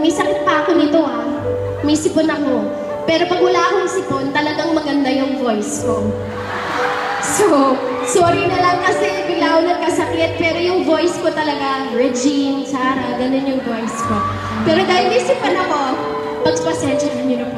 may sakit pa ako nito may sipon ako. Pero pag wala akong sipon, talagang maganda yung voice ko. So, sorry na lang kasi bigla ako nagkasakit, pero yung voice ko talaga, Regine, Sarah, ganun yung voice ko. Pero dahil may sipon ako, pagpasensyahan niyo na po.